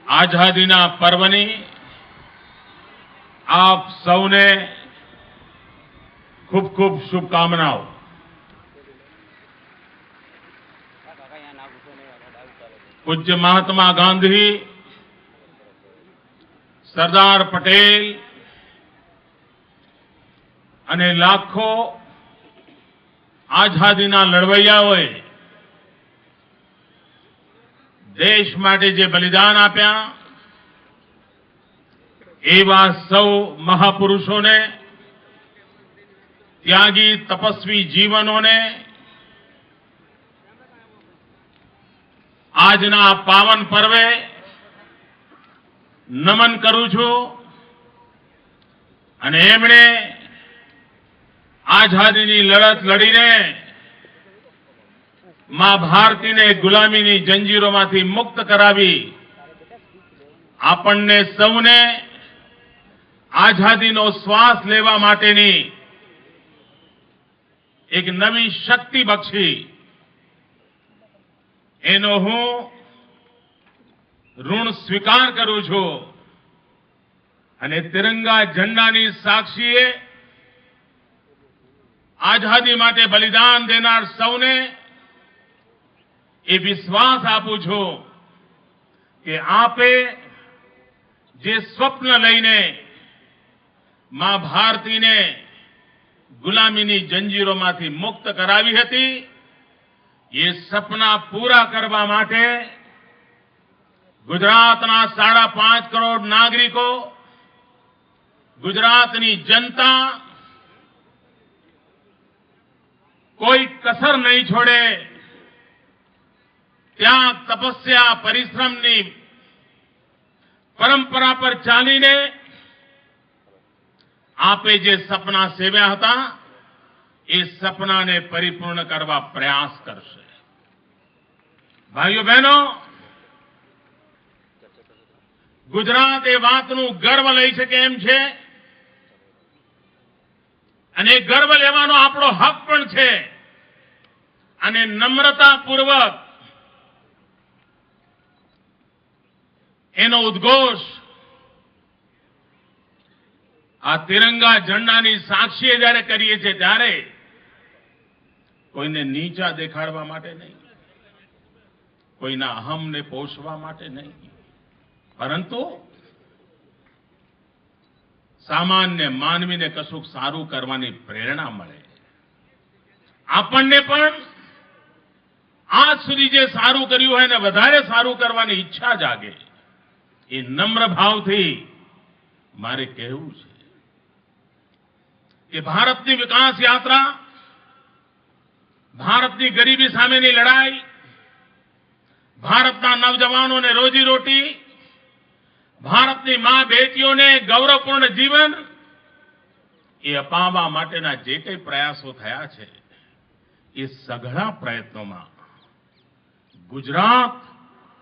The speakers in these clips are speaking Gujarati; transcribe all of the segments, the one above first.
આઝાદીના પર્વની આપ સૌને ખૂબ ખૂબ શુભકામનાઓ। પૂજ્ય મહાત્મા ગાંધી, સરદાર પટેલ અને લાખો આઝાદીના લડવૈયાઓએ દેશ માટે જે બલિદાન આપ્યા, એવા સૌ મહાપુરુષોને, ત્યાગી તપસ્વી જીવનોને આજના પાવન પર્વે નમન કરું છું અને એમણે આઝાદીની લડત લડીને માં ભારતીને ગુલામીની જંજીરોમાંથી મુક્ત કરાવી આપણને સૌને આઝાદીનો શ્વાસ લેવા માટેની એક નવી શક્તિ બક્ષી, એનો હું ઋણ સ્વીકાર કરું છું અને તિરંગા ઝંડાની સાક્ષીએ આઝાદી માટે બલિદાન દેનાર સૌને એ વિશ્વાસ આપું છું કે આપે જે સ્વપ્ન લઈને માં ભારતીને ગુલામીની જંજીરોમાંથી મુક્ત કરાવી હતી, એ સપના પૂરા કરવા માટે ગુજરાતના 5.5 કરોડ નાગરિકો, ગુજરાતની જનતા કોઈ કસર નહીં છોડે, ત્યાગ, તપસ્યા, પરિશ્રમની પરંપરા પર ચાલીને આપે જે સપના સેવ્યા હતા, એ સપનાને પરિપૂર્ણ કરવા પ્રયાસ કરશે। ભાઈઓ બહેનો, ગુજરાત એ વાતનું ગર્વ લઈ શકે એમ છે અને ગર્વ લેવાનો આપણો હક પણ છે અને નમ્રતાપૂર્વક એનો ઉદ્ઘોષ આ તિરંગા ઝંડાની સાક્ષીએ જ્યારે કરીએ છીએ ત્યારે કોઈને નીચા દેખાડવા માટે નહીં, કોઈના અહમને પોષવા માટે નહીં, પરંતુ સામાન્ય માનવીને કશુંક સારું કરવાની પ્રેરણા મળે, આપણને પણ આજ સુધી જે સારું કર્યું હોય એને વધારે સારું કરવાની ઈચ્છા જાગે। એ નમ્ર ભાવથી મારે કહેવું છે કે ભારતની વિકાસ યાત્રા, ભારતની ગરીબી સામેની લડાઈ, ભારતના નવજવાનોને રોજીરોટી, ભારતની મા બેટીઓને ગૌરવપૂર્ણ જીવન, એ અપાવવા માટેના જે કંઈ પ્રયાસો થયા છે, એ સઘળા પ્રયત્નોમાં ગુજરાત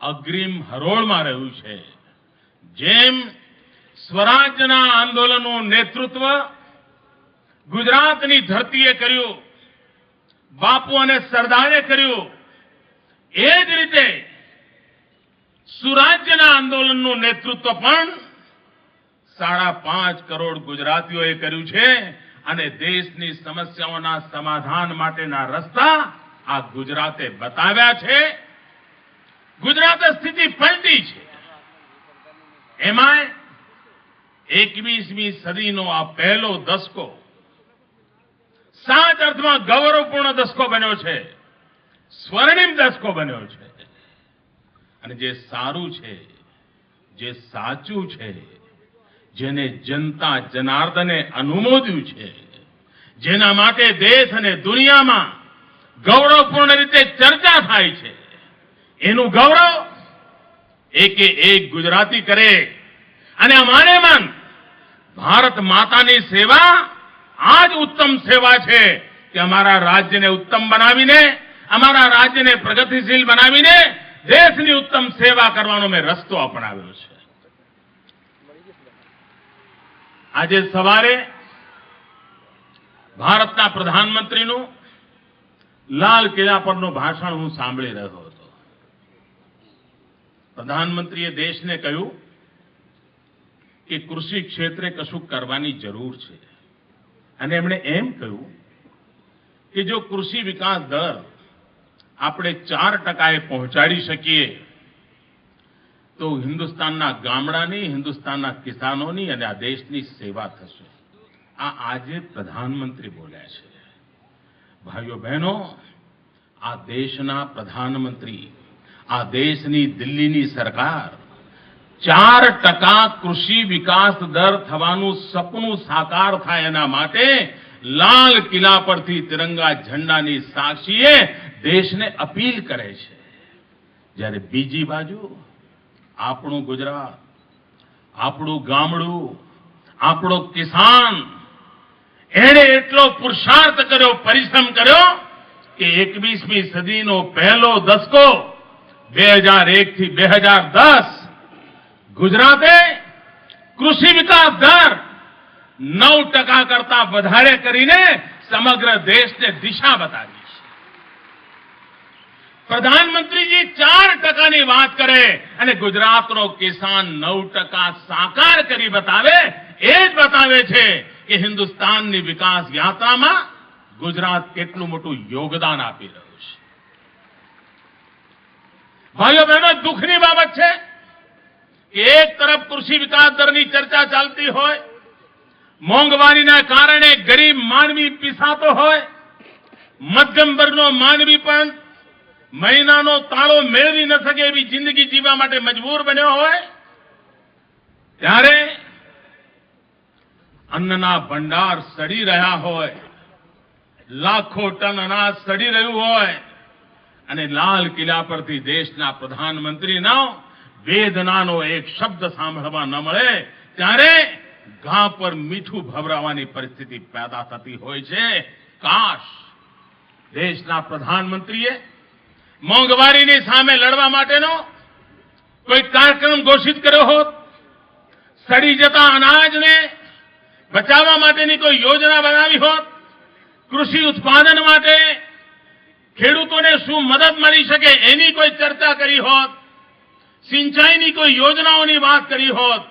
અગ્રીમ હરોળમાં રહ્યું છે। જેમ સ્વરાજ્યના આંદોલનનું નેતૃત્વ ગુજરાતની ધરતીએ કર્યું, બાપુ અને સરદારે કર્યું, એ જ રીતે સુરાજ્યના આંદોલનનું નેતૃત્વ પણ 5.5 કરોડ ગુજરાતીઓએ કર્યું છે અને દેશની સમસ્યાઓના સમાધાન માટેના રસ્તા આ ગુજરાતે બતાવ્યા છે। ગુજરાતે સ્થિતિ પલટી છે, એમાં 21મી સદીનો આ પહેલો દસકો સાચ અર્થમાં ગૌરવપૂર્ણ દસકો બન્યો છે, સ્વર્ણિમ દસકો બન્યો છે અને જે સારું છે, જે સાચું છે, જેને જનતા જનાર્દને અનુમોદ્યું છે, જેના માટે દેશ અને દુનિયામાં ગૌરવપૂર્ણ રીતે ચર્ચા થાય છે, એનું ગૌરવ એકે એક ગુજરાતી કરે અને અમારે મન ભારત માતાની સેવા આ જ ઉત્તમ સેવા છે કે અમારા રાજ્યને ઉત્તમ બનાવીને, અમારા રાજ્યને પ્રગતિશીલ બનાવીને દેશની ઉત્તમ સેવા કરવાનો મેં રસ્તો અપનાવ્યો છે। આજે સવારે ભારતના પ્રધાનમંત્રીનું લાલ કિલ્લા પરનું ભાષણ હું સાંભળી રહ્યો હતો। પ્રધાનમંત્રીએ દેશને કહ્યું કે કૃષિ ક્ષેત્રે કશું કરવાની જરૂર છે અને એમણે એમ કહ્યું કે જો કૃષિ વિકાસ દર આપણે 4%એ પહોંચાડી શકીએ તો હિન્દુસ્તાનના ગામડાની, હિન્દુસ્તાનના કિસાનોની અને આ દેશની સેવા થશે. આ આજે પ્રધાનમંત્રી બોલ્યા છે. ભાઈઓ બહેનો, આ દેશના પ્રધાનમંત્રી, આ દેશની દિલ્હીની સરકાર 4% કૃષિ વિકાસ દર થવાનું સપનું સાકાર થાય એના માટે લાલ કિલ્લા પરથી તિરંગા ઝંડાની સાક્ષીએ દેશને અપીલ કરે છે. જ્યારે બીજી બાજુ આપણું ગુજરાત, આપણું ગામડું, આપણો કિસાન એણે એટલો પુરુષાર્થ કર્યો, પરિશ્રમ કર્યો કે 21મી સદીનો પહેલો દસકો 2001 થી 2010 ગુજરાતે કૃષિ વિકાસ દર 9% કરતા વધારે કરીને સમગ્ર દેશને દિશા બતાવી છે. પ્રધાનમંત્રીજી 4%ની વાત કરે અને ગુજરાતનો કિસાન 9% સાકાર કરી બતાવે, એ જ બતાવે છે કે હિન્દુસ્તાનની વિકાસ યાત્રામાં ગુજરાત કેટલું મોટું યોગદાન આપી રહ્યું છે. ભાઈઓ બહેનો, દુઃખની બાબત છે કે એક તરફ કૃષિ વિકાસ દરની ચર્ચા ચાલતી હોય, મોંઘવારીના કારણે ગરીબ માનવી પીસાતો હોય, મધ્યમ વર્ગનો માનવી પણ મહિનાનો તાળો મેળવી ન શકે એવી જિંદગી જીવવા માટે મજબૂર બન્યો હોય, ત્યારે અન્નના ભંડાર સડી રહ્યા હોય, લાખો ટન અનાજ સડી રહ્યું હોય અને લાલ કિલ્લા પરથી દેશના પ્રધાનમંત્રીનો વેદનાનો એક શબ્દ સાંભળવા ન મળે, ત્યારે ઘા પર મીઠું ભભરાવાની પરિસ્થિતિ પેદા થતી હોય છે. કાશ દેશના પ્રધાનમંત્રીએ મોંઘવારીની સામે લડવા માટેનો કોઈ કાર્યક્રમ ઘોષિત કર્યો હોત, સડી જતા અનાજને બચાવવા માટેની કોઈ યોજના બનાવી હોત, કૃષિ ઉત્પાદન માટે ખેડૂતોને શું મદદ મળી શકે એની કોઈ ચર્ચા કરી હોત, સિંચાઈની કોઈ યોજનાઓની વાત કરી હોત,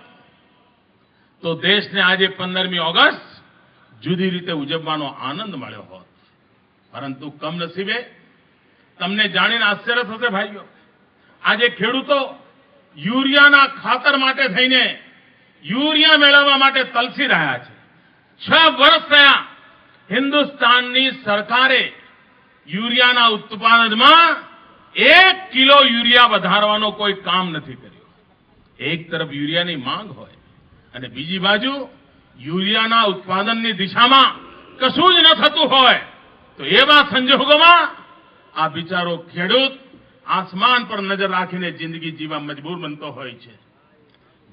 તો દેશને આજે 15મી ઓગસ્ટ જુદી રીતે ઉજવવાનો આનંદ મળ્યો હોત. પરંતુ કમનસીબે તમને જાણીને આશ્ચર્ય થશે ભાઈઓ, આજે ખેડૂતો યુરિયાના ખાતર માટે થઈને યુરિયા મેળવવા માટે તલસી રહ્યા છે. 6 વર્ષ થયા હિન્દુસ્તાનની સરકારે યુરિયાના ઉત્પાદનમાં 1 કિલો યુરિયા વધારવાનો કોઈ કામ નથી કર્યું. એક તરફ યુરિયાની માંગ હોય અને બીજી બાજુ યુરિયાના ઉત્પાદનની દિશામાં કશું જ ન થતું હોય, તો એવા સંજોગોમાં આ બિચારો ખેડૂત આસમાન પર નજર રાખીને જિંદગી જીવવા મજબૂર બનતો હોય છે.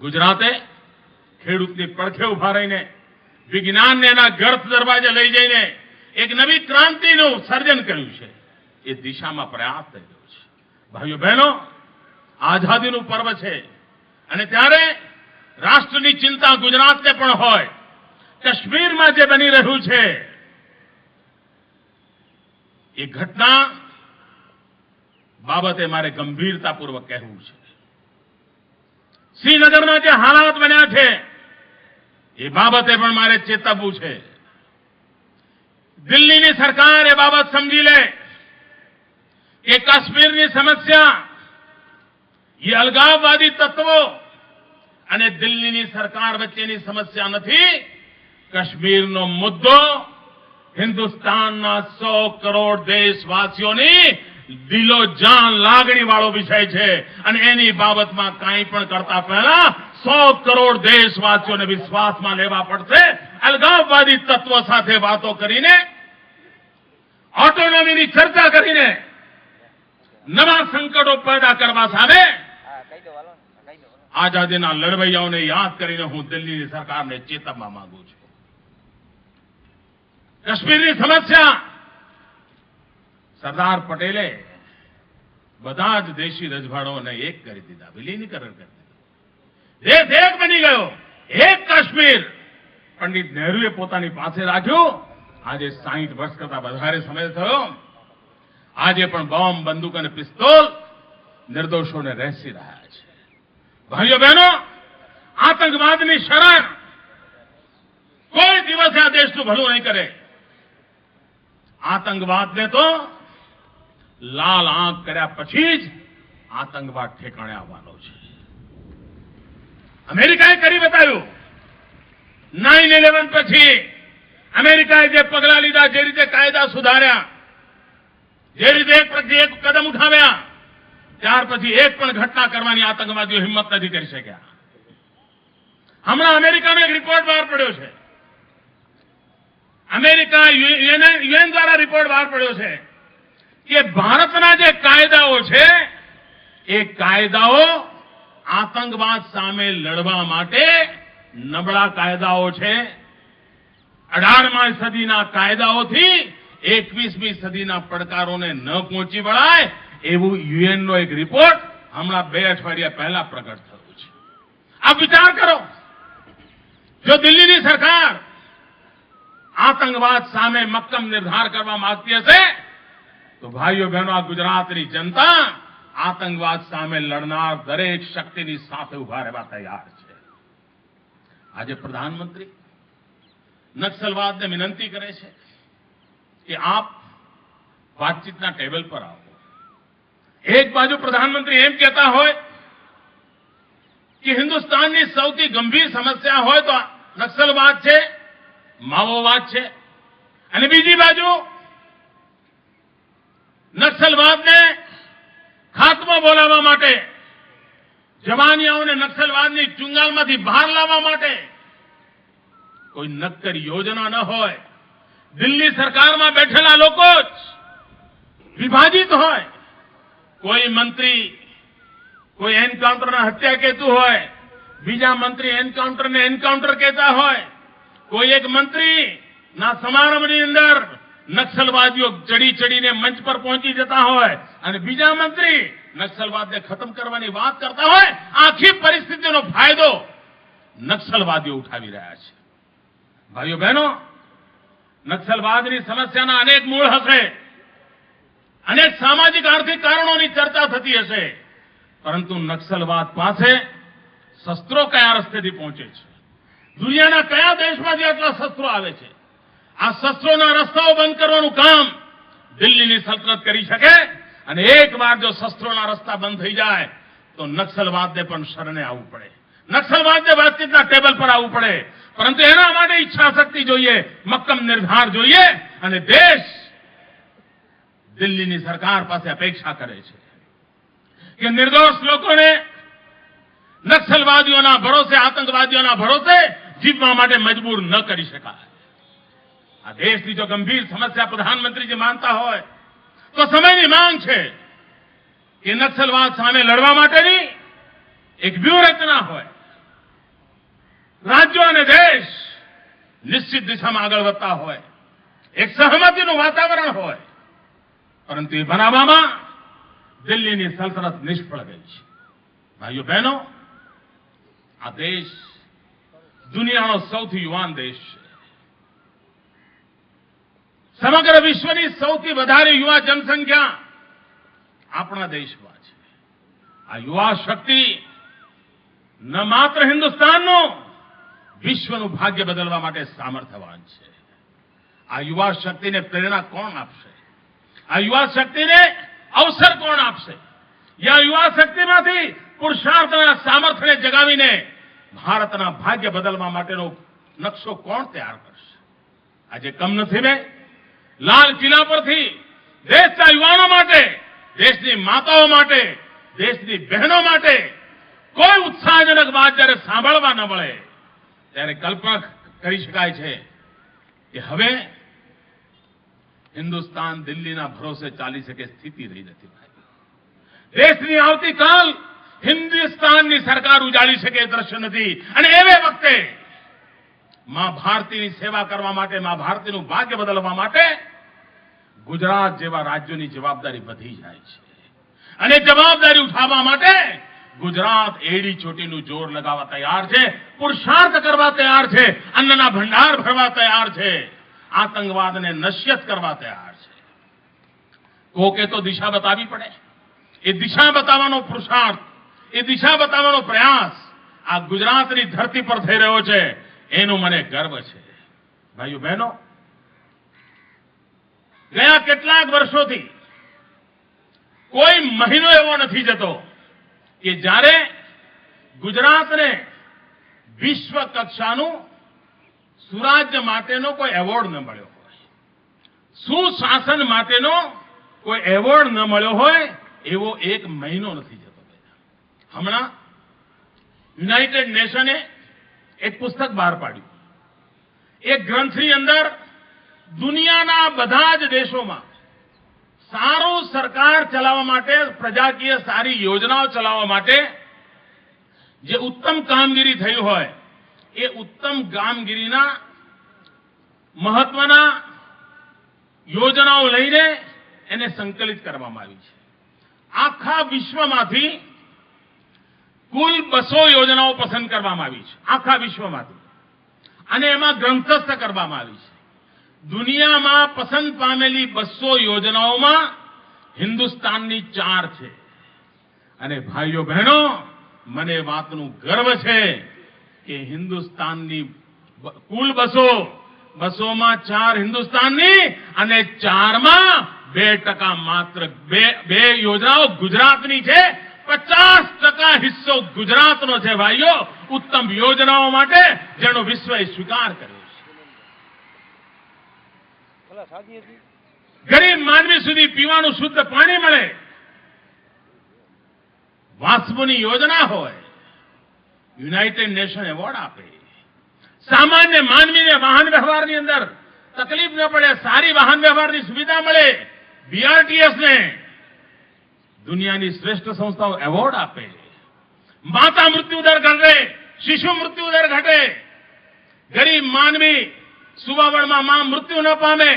ગુજરાતે ખેડૂતની પડખે ઉભા રહીને વિજ્ઞાનને એના ગર્ભ દરવાજે લઈ જઈને એક નવી ક્રાંતિનું સર્જન કર્યું છે. એ દિશામાં પ્રયાસ થઈ રહ્યો છે. ભાઈઓ બહેનો, આઝાદીનું પર્વ છે અને ત્યારે રાષ્ટ્રની ચિંતા ગુજરાતને પણ હોય. કાશ્મીરમાં જે બની રહ્યું છે એ ઘટના બાબતે મારે ગંભીરતાપૂર્વક કહેવું છે. શ્રીનગરના જે હાલાત બન્યા છે એ બાબતે પણ મારે ચેતવવું છે. દિલ્હીની સરકાર એ બાબત સમજી લે કે કાશ્મીરની સમસ્યા એ અલગાવવાદી તત્વો અને દિલ્હીની સરકાર વચ્ચેની સમસ્યા નથી. કાશ્મીરનો મુદ્દો હિન્દુસ્તાનના 100 કરોડ દેશવાસીઓની દિલો જાન લાગણી વાળો વિષય છે અને એની બાબતમાં કંઈ પણ કરતા પહેલા 100 કરોડ દેશવાસીઓને વિશ્વાસમાં લેવા પડશે. અલગાવવાદી તત્વો સાથે વાતો કરીને, ઓટોનોમીની ચર્ચા કરીને નવા સંકટો પેદા કરવા સામે આઝાદીના લડવૈયાઓને યાદ કરીને હું દિલ્હીની સરકારને ચેતવવા માંગુ છું. કાશ્મીરની સમસ્યા સરદાર પટેલે બધા જ દેશી રજવાડોને એક કરી દીધા, વિલીનીકરણ કરી દીધું. દેશ એક બની ગયો, એક કાશ્મીર. પંડિત નહેરુએ પોતાની પાસે રાખ્યું. આજે 60 વર્ષ કરતા વધારે સમય થયો. આજે પણ બોમ્બ, બંદૂક અને પિસ્તોલ નિર્દોષોને રહેસી રહ્યા છે. ભાઈઓ બહેનો, આતંકવાદની શરણ કોઈ દિવસે આ દેશનું ભલું નહીં કરે. આતંકવાદને તો લાલ આંખ કર્યા પછી જ આતંકવાદ ઠેકાણે આવવાનો છે. અમેરિકાએ કરી બતાવ્યું. 9/11 પછી અમેરિકાએ જે પગલા લીધા, જે રીતે કાયદા સુધાર્યા, જે રીતે એક કદમ ઉઠાવ્યા, ત્યાર પછી એક પણ ઘટના કરવાની આતંકવાદીઓ હિંમત નથી કરી શક્યા. હમણાં અમેરિકાનો એક રિપોર્ટ બહાર પડ્યો છે. અમેરિકા યુએન દ્વારા રિપોર્ટ બહાર પડ્યો છે કે ભારતના જે કાયદાઓ છે એ કાયદાઓ આતંકવાદ સામે લડવા માટે નબળા કાયદાઓ છે. 18મી સદીના કાયદાઓથી 21મી સદીના પડકારોને ન પહોંચી વળાય એવું યુએનનો એક રિપોર્ટ હમણાં 2 અઠવાડિયા પહેલા પ્રગટ થયો છે. આપ વિચાર કરો, જો દિલ્હીની સરકાર આતંકવાદ સામે મક્કમ નિર્ધાર કરવા માંગતી હશે તો ભાઈઓ બહેનો, આ ગુજરાતની જનતા આતંકવાદ સામે લડનાર દરેક શક્તિની સાથે ઉભા રહેવા તૈયાર છે. આજે પ્રધાનમંત્રી નક્સલવાદને વિનંતી કરે છે કે આપ વાતચીતના ટેબલ પર આવો. એક બાજુ પ્રધાનમંત્રી એમ કહેતા હોય કે હિન્દુસ્તાનની સૌથી ગંભીર સમસ્યા હોય તો નક્સલવાદ છે, માઓવાદ છે, અને બીજી બાજુ નક્સલવાદને ખાત્મો બોલાવવા માટે, જવાનિયાઓને નક્સલવાદની ચુંગાલમાંથી બહાર લાવવા માટે કોઈ નક્કર યોજના ન હોય. દિલ્હી સરકારમાં બેઠેલા લોકો જ વિભાજિત હોય. કોઈ મંત્રી કોઈ એન્કાઉન્ટરના હત્યા કહેતું હોય, બીજા મંત્રી એન્કાઉન્ટરને એન્કાઉન્ટર કહેતા હોય, કોઈ એક મંત્રી ના સમારંભની અંદર નક્સલવાદીઓ ચડીને મંચ પર પહોંચી જતા હોય અને બીજા મંત્રી નક્સલવાદને ખતમ કરવાની વાત કરતા હોય. આખી પરિસ્થિતિનો ફાયદો નક્સલવાદીઓ ઉઠાવી રહ્યા છે. ભાઈઓ બહેનો, નક્સલવાદની સમસ્યાના અનેક મૂળ હશે, અનેક સામાજિક આર્થિક કારણોની ચર્ચા થતી હશે, પરંતુ નક્સલવાદ પાસે શસ્ત્રો કયા રસ્તેથી પહોંચે છે, દુનિયાના કયા દેશમાંથી આટલા શસ્ત્રો આવે છે, આ શસ્ત્રોના રસ્તાઓ બંધ કરવાનું કામ દિલ્હીની સલ્તનત કરી શકે. અને એકવાર જો શસ્ત્રોના રસ્તા બંધ થઈ જાય તો નક્સલવાદને પણ શરણે આવવું પડે, નક્સલવાદને વાતચીતના ટેબલ પર આવવું પડે. પરંતુ એના માટે ઈચ્છા શક્તિ જોઈએ, મક્કમ નિર્ધાર જોઈએ. અને દેશ દિલ્હીની સરકાર પાસે અપેક્ષા કરે છે કે નિર્દોષ લોકોને નક્સલવાદીઓના ભરોસે, આતંકવાદીઓના ભરોસે જીવવા માટે મજબૂર ન કરી શકાય. આ દેશની જો ગંભીર સમસ્યા પ્રધાનમંત્રીજી માનતા હોય તો સમયની માંગ છે કે નક્સલવાદ સામે લડવા માટેની એક વ્યૂહરચના હોય. રાજ્યો અને દેશ નિશ્ચિત દિશામાં આગળ વધતા હોય, એક સહમતિનું વાતાવરણ હોય, પરંતુ એ બનાવવામાં દિલ્હીની સલ્તનત નિષ્ફળ ગઈ છે. ભાઈઓ બહેનો, આ દેશ દુનિયાનો સૌથી યુવાન દેશ છે. સમગ્ર વિશ્વની સૌથી વધારે યુવા જનસંખ્યા આપણા દેશમાં છે. આ યુવા શક્તિ ન માત્ર હિન્દુસ્તાનનું, વિશ્વનું ભાગ્ય બદલવા માટે સામર્થ્યવાન છે. આ યુવા શક્તિને પ્રેરણા કોણ આપશે? આ યુવા શક્તિને અવસર કોણ આપશે? આ યુવા શક્તિમાંથી પુરુષાર્થના સામર્થ્યને જગાવીને ભારતના ભાગ્ય બદલવા માટેનો નકશો કોણ તૈયાર કરશે? આજે કમનસીબે લાલ કિલ્લા પરથી દેશના યુવાનો માટે, દેશની માતાઓ માટે, દેશની બહેનો માટે કોઈ ઉત્સાહજનક વાત જ્યારે સાંભળવા ન મળે ત્યારે કલ્પના કરી શકાય છે કે હવે હિન્દુસ્તાન દિલ્હીના ભરોસે ચાલી શકે સ્થિતિ રહી નથી. દેશની આવતીકાલ હિન્દુસ્તાનની સરકાર ઉજાડી શકે એ દ્રશ્ય નથી. અને એવે વખતે માં ભારતીની સેવા કરવા માટે, માં ભારતીનું ભાગ્ય બદલવા માટે ગુજરાત જેવા રાજ્યોની જવાબદારી વધી જાય છે. અને જવાબદારી ઉઠાવવા માટે ગુજરાત એડી ચોટીનું જોર લગાવવા તૈયાર છે, પુરુષાર્થ કરવા તૈયાર છે, અન્નના ભંડાર ભરવા તૈયાર છે, આતંકવાદને નશ્યત કરવા તૈયાર છે. કોકે તો દિશા બતાવી પડે. એ દિશા બતાવવાનો પુરુષાર્થ, એ દિશા બતાવવાનો પ્રયાસ આ ગુજરાતની ધરતી પર થઈ રહ્યો છે, એનું મને ગર્વ છે. ભાઈઓ બહેનો, ગયા કેટલાક વર્ષોથી કોઈ મહિનો એવો નથી જતો કે જ્યારે ગુજરાતને વિશ્વ કક્ષાનું સુરાજ્ય માટેનો કોઈ એવોર્ડ ન મળ્યો હોય, સુશાસન માટેનો કોઈ એવોર્ડ ન મળ્યો હોય એવો એક મહિનો નથી જતો. હમણાં યુનાઇટેડ નેશને એક પુસ્તક બહાર પાડ્યું. એક ગ્રંથની અંદર દુનિયાના બધા જ દેશોમાં સારું સરકાર ચલાવવા માટે, પ્રજાકીય સારી યોજનાઓ ચલાવવા માટે જે ઉત્તમ કામગીરી થઈ હોય એ ઉત્તમ કામગીરીના મહત્વના યોજનાઓ લઈને એને સંકલિત કરવામાં આવી છે. આખા વિશ્વમાંથી કુલ 200 યોજનાઓ પસંદ કરવામાં આવી છે, આખા વિશ્વમાંથી, અને એમાં ગ્રંથસ્થ કરવામાં આવી છે. દુનિયામાં પસંદ પામેલી 200 યોજનાઓમાં હિન્દુસ્તાનની 4 છે. અને ભાઈઓ બહેનો, મને વાતનું ગર્વ છે કે હિન્દુસ્તાનની કુલ 200માં 4 હિન્દુસ્તાનની અને 4માં 2% માત્ર બે યોજનાઓ ગુજરાતની છે. 50% હિસ્સો ગુજરાતનો છે ભાઈઓ, ઉત્તમ યોજનાઓ માટે જેનો વિશ્વએ સ્વીકાર કર્યો છે. ગરીબ માનવી સુધી પીવાનું શુદ્ધ પાણી મળે, વાસ્મોની યોજના હોય, યુનાઇટેડ નેશન એવોર્ડ આપે, સામાન્ય માનવીને વાહન વ્યવહારની અંદર તકલીફ ન પડે, સારી વાહન વ્યવહારની સુવિધા મળે, બીઆરટીએસને દુનિયાની શ્રેષ્ઠ સંસ્થાઓ એવોર્ડ આપે, માતા મૃત્યુ દર ઘટે, શિશુ મૃત્યુ દર ઘટે, ગરીબ માનવી સુવાવડમાં મૃત્યુ ન પામે,